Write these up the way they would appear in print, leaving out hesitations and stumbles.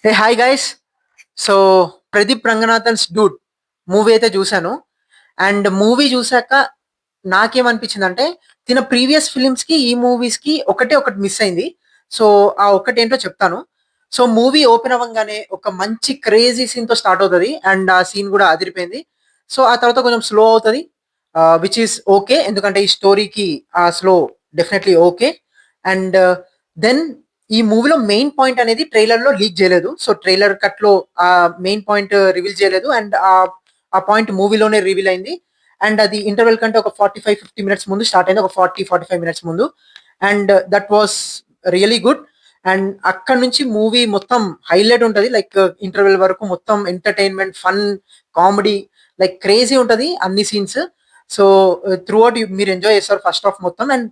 హే hi guys. So Pradeep Ranganathan's dude movie అయితే చూశాను. And movie చూసాక నాకేమనిపించిందంటే తిన ప్రీవియస్ ఫిలిమ్స్ కి ఈ మూవీస్ కి ఒకటే ఒకటి మిస్ అయింది. సో ఆ ఒక్కటి ఏంటో చెప్తాను. సో మూవీ ఓపెన్ అవ్వగానే ఒక మంచి క్రేజీ సీన్ తో స్టార్ట్ అవుతుంది అండ్ ఆ సీన్ కూడా అదిరిపోయింది. సో ఆ తర్వాత కొంచెం స్లో అవుతుంది, విచ్ ఈస్ ఓకే, ఎందుకంటే ఈ స్టోరీకి ఆ slow definitely okay. And then ఈ మూవీలో మెయిన్ పాయింట్ అనేది ట్రైలర్ లో లీక్ చేయలేదు. సో ట్రైలర్ కట్ లో ఆ మెయిన్ పాయింట్ రివీల్ చేయలేదు అండ్ ఆ పాయింట్ మూవీలోనే రివీల్ అయింది. అండ్ అది ఇంటర్వెల్ కంటే ఒక 45-50 మినిట్స్ ముందు స్టార్ట్ అయింది, ఒక 40-45 మినిట్స్ ముందు. And that was really good. And అక్కడ నుంచి మూవీ మొత్తం హైలైట్ ఉంటుంది, లైక్ ఇంటర్వెల్ వరకు మొత్తం entertainment, fun, comedy, like crazy ఉంటుంది అన్ని సీన్స్. సో త్రూ అవుట్ మీరు ఎంజాయ్ చేస్తారు ఫస్ట్ హాఫ్ మొత్తం. అండ్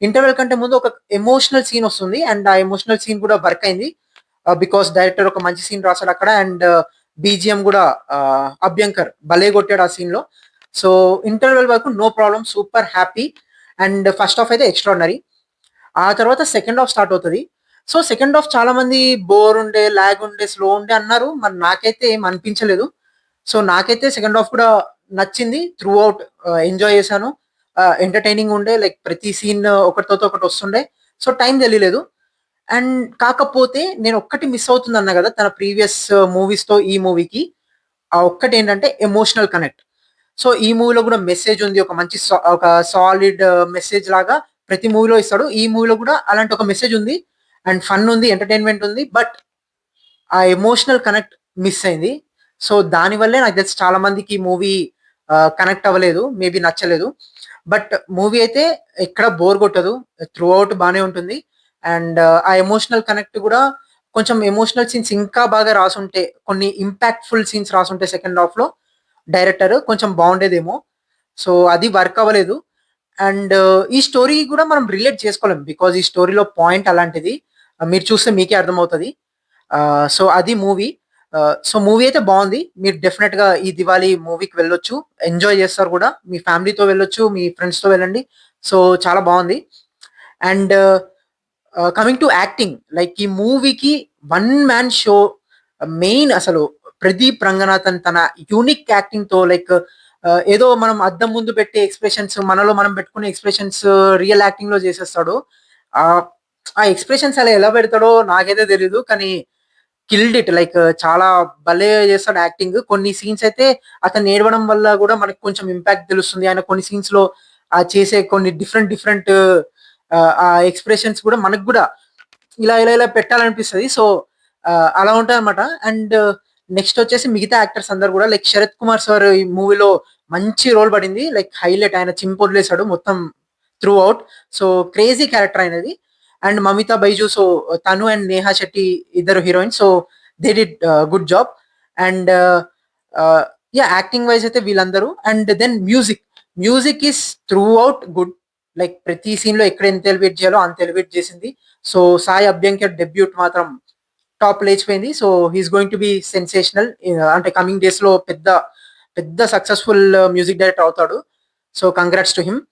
ఇంటర్వెల్ కంటే ముందు ఒక ఎమోషనల్ సీన్ వస్తుంది అండ్ ఆ ఎమోషనల్ సీన్ కూడా వర్క్ అయింది, బికాస్ డైరెక్టర్ ఒక మంచి సీన్ రాశాడు అక్కడ. అండ్ బీజిఎం కూడా అభ్యంకర్ భలే కొట్టాడు ఆ సీన్ లో. సో ఇంటర్వెల్ వరకు no problem, super happy. And first half అయితే ఎక్స్ట్రాడినరీ. ఆ తర్వాత సెకండ్ హాఫ్ స్టార్ట్ అవుతుంది. సో సెకండ్ హాఫ్ చాలా మంది బోర్ ఉండే, లాగ్ ఉండే, స్లో ఉండే అన్నారు, మరి నాకైతే ఏం అనిపించలేదు. సో నాకైతే సెకండ్ హాఫ్ కూడా నచ్చింది, త్రూ అవుట్ ఎంజాయ్ చేశాను. ఎంటర్టైనింగ్ ఉండే, లైక్ ప్రతి సీన్ ఒకటితో ఒకటి వస్తుండే. సో టైం తెలియలేదు. అండ్ కాకపోతే నేను ఒక్కటి మిస్ అవుతుంది అన్నా కదా తన ప్రీవియస్ మూవీస్ తో ఈ మూవీకి, ఆ ఒక్కటి ఏంటంటే ఎమోషనల్ కనెక్ట్. సో ఈ మూవీలో కూడా మెసేజ్ ఉంది, ఒక మంచి ఒక సాలిడ్ మెసేజ్ లాగా ప్రతి మూవీలో ఇస్తాడు. ఈ మూవీలో కూడా అలాంటి ఒక మెసేజ్ ఉంది అండ్ ఫన్ ఉంది, ఎంటర్టైన్మెంట్ ఉంది. బట్ ఆ ఎమోషనల్ కనెక్ట్ మిస్ అయింది. సో దానివల్లే నాకు తెలిసి చాలా మందికి మూవీ కనెక్ట్ అవ్వలేదు, మేబీ నచ్చలేదు. బట్ మూవీ అయితే ఎక్కడ బోర్ కొట్టదు, త్రూ అవుట్ బాగానే ఉంటుంది. అండ్ ఆ ఎమోషనల్ కనెక్ట్ కూడా, కొంచెం ఎమోషనల్ సీన్స్ ఇంకా బాగా రాసుంటే, కొన్ని ఇంపాక్ట్ఫుల్ సీన్స్ రాసుంటే సెకండ్ హాఫ్ లో డైరెక్టర్ కొంచెం బాగుండేదేమో. సో అది వర్క్ అవ్వలేదు. అండ్ ఈ స్టోరీ కూడా మనం రిలేట్ చేసుకోలేం, బికాజ్ ఈ స్టోరీలో పాయింట్ అలాంటిది. మీరు చూస్తే మీకే అర్థమవుతుంది. సో అది మూవీ. సో మూవీ అయితే బాగుంది, మీరు డెఫినెట్ గా ఈ దివాళీ మూవీకి వెళ్ళొచ్చు, ఎంజాయ్ చేస్తారు కూడా. మీ ఫ్యామిలీతో వెళ్ళొచ్చు, మీ ఫ్రెండ్స్ తో వెళ్ళండి. సో చాలా బాగుంది. And coming to acting, like ఈ మూవీకి వన్ మ్యాన్ షో మెయిన్ అసలు ప్రదీప్ రంగనాథన్ తన యూనిక్ యాక్టింగ్ తో, లైక్ ఏదో మనం అద్దం ముందు పెట్టే ఎక్స్ప్రెషన్స్, మనలో మనం పెట్టుకునే ఎక్స్ప్రెషన్స్ రియల్ యాక్టింగ్ లో చేసేస్తాడు. ఆ ఆ ఎక్స్ప్రెషన్స్ అలా ఎలా పెడతాడో నాకైతే తెలీదు, కానీ కిల్డ్ ఇట్, లైక్ చాలా భలే చేస్తాడు యాక్టింగ్. కొన్ని సీన్స్ అయితే అతను ఏడవడం వల్ల కూడా మనకి కొంచెం ఇంపాక్ట్ తెలుస్తుంది. ఆయన కొన్ని సీన్స్ లో ఆ చేసే కొన్ని డిఫరెంట్ డిఫరెంట్ ఆ ఎక్స్ప్రెషన్స్ కూడా మనకు కూడా ఇలా ఇలా ఇలా పెట్టాలనిపిస్తుంది. సో అలా ఉంటుంది అనమాట. అండ్ నెక్స్ట్ వచ్చేసి మిగతా యాక్టర్స్ అందరు కూడా, లైక్ శరత్ కుమార్ సార్ ఈ మూవీలో మంచి రోల్ పడింది, లైక్ హైలైట్. ఆయన చింపొదిలేశాడు మొత్తం throughout. So crazy character అయినది. అండ్ మమితా బైజు, సో తను అండ్ నేహా శెట్టి ఇద్దరు heroines. So they did good job. And yeah acting wise అయితే వీళ్ళందరూ. And then music is throughout good, like ప్రతి సీన్ లో ఎక్కడ ఎంత ఎలివేట్ చేయాలో అంత ఎలివేట్ చేసింది. సో సాయి అభ్యంకర్ డెబ్యూట్ మాత్రం టాప్ లేచిపోయింది. So he's going to be sensational. అంటే కమింగ్ డేస్ లో పెద్ద పెద్ద సక్సెస్ఫుల్ మ్యూజిక్ డైరెక్టర్ అవుతాడు. So congrats to him.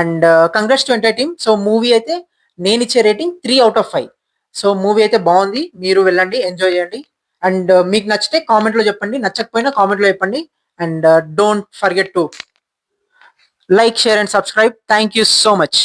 And congrats to entire team. So movie అయితే నేను ఇచ్చే రేటింగ్ 3/5. సో మూవీ అయితే బాగుంది, మీరు వెళ్ళండి, ఎంజాయ్ చేయండి. అండ్ మీకు నచ్చితే కామెంట్ లో చెప్పండి, నచ్చకపోయినా కామెంట్ లో చెప్పండి. And don't forget to like, share and subscribe. Thank you so much.